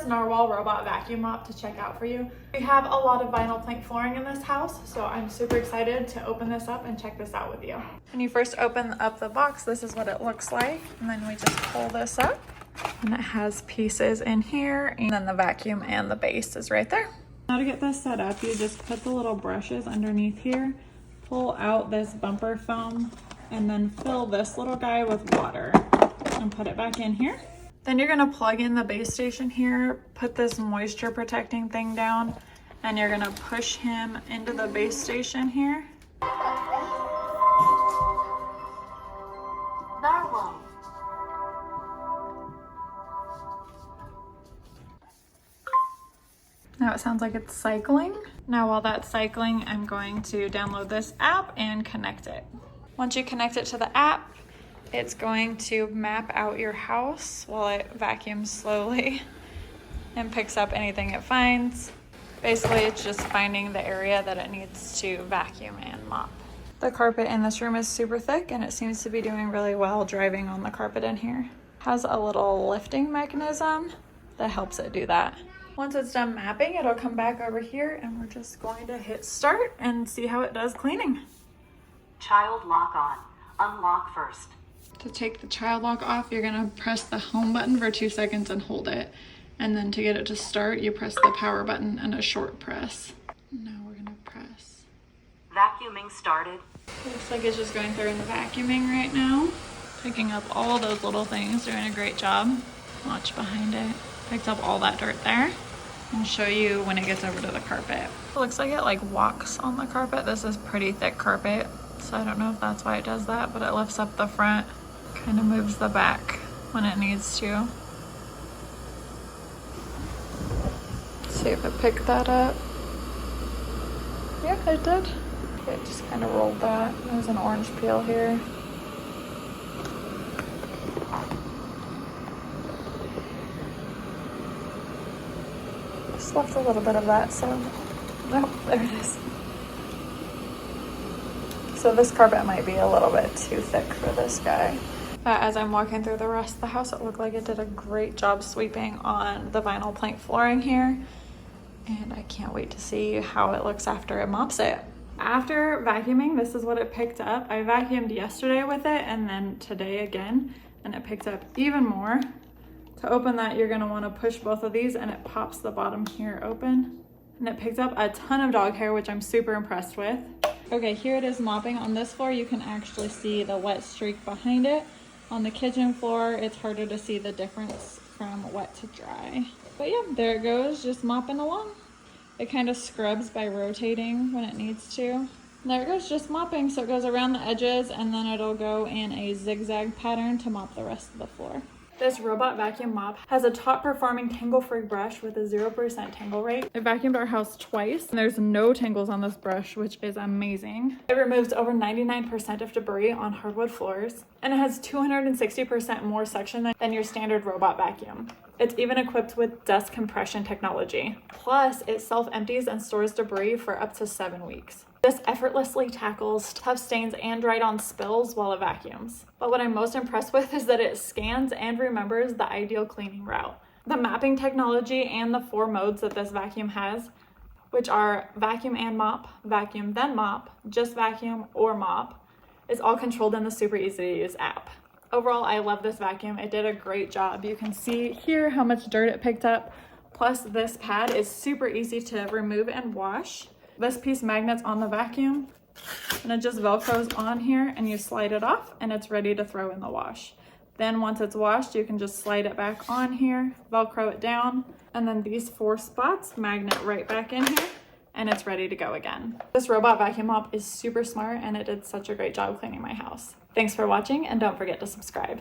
NARWAL robot vacuum mop to check out for you. We have a lot of vinyl plank flooring in this house, so I'm super excited to open this up and check this out with you. When you first open up the box, this is what it looks like, and then we just pull this up, and it has pieces in here, and then the vacuum and the base is right there. Now to get this set up, you just put the little brushes underneath here, pull out this bumper foam, and then fill this little guy with water and put it back in here. Then you're gonna plug in the base station here, put this moisture protecting thing down, and you're gonna push him into the base station here. NARWAL. Now it sounds like it's cycling. Now while that's cycling, I'm going to download this app and connect it. Once you connect it to the app, it's going to map out your house while it vacuums slowly and picks up anything it finds. Basically, it's just finding the area that it needs to vacuum and mop. The carpet in this room is super thick and it seems to be doing really well driving on the carpet in here. It has a little lifting mechanism that helps it do that. Once it's done mapping, it'll come back over here and we're just going to hit start and see how it does cleaning. Child lock on. Unlock first. To take the child lock off, you're gonna press the home button for 2 seconds and hold it. And then to get it to start, you press the power button and a short press. Now we're gonna press. Vacuuming started. Looks like it's just going through in the vacuuming right now. Picking up all those little things, doing a great job. Watch behind it. Picked up all that dirt there. And show you when it gets over to the carpet. It looks like it like walks on the carpet. This is pretty thick carpet, so I don't know if that's why it does that, but it lifts up the front. Kind of moves the back when it needs to. See if it picked that up. Yeah, it did. It just kind of rolled that. There's an orange peel here. Just left a little bit of that, so nope, there it is. So this carpet might be a little bit too thick for this guy. But as I'm walking through the rest of the house, it looked like it did a great job sweeping on the vinyl plank flooring here. And I can't wait to see how it looks after it mops it. After vacuuming, this is what it picked up. I vacuumed yesterday with it and then today again, and it picked up even more. To open that, you're gonna wanna push both of these and it pops the bottom here open. And it picked up a ton of dog hair, which I'm super impressed with. Okay, here it is mopping. On this floor, you can actually see the wet streak behind it. On the kitchen floor, it's harder to see the difference from wet to dry. But yeah, there it goes, just mopping along. It kind of scrubs by rotating when it needs to. And there it goes, just mopping. So it goes around the edges and then it'll go in a zigzag pattern to mop the rest of the floor. This robot vacuum mop has a top performing tangle-free brush with a 0% tangle rate. It vacuumed our house twice and there's no tangles on this brush, which is amazing. It removes over 99% of debris on hardwood floors, and it has 260% more suction than your standard robot vacuum. It's even equipped with dust compression technology. Plus, it self-empties and stores debris for up to 7 weeks. This effortlessly tackles tough stains and dried-on spills while it vacuums. But what I'm most impressed with is that it scans and remembers the ideal cleaning route. The mapping technology and the 4 modes that this vacuum has, which are vacuum and mop, vacuum then mop, just vacuum, or mop, is all controlled in the super easy to use app. Overall, I love this vacuum. It did a great job. You can see here how much dirt it picked up. Plus, this pad is super easy to remove and wash. This piece magnets on the vacuum and it just velcros on here and you slide it off and it's ready to throw in the wash. Then once it's washed, you can just slide it back on here, velcro it down, and then these 4 spots magnet right back in here and it's ready to go again. This robot vacuum mop is super smart and it did such a great job cleaning my house. Thanks for watching and don't forget to subscribe.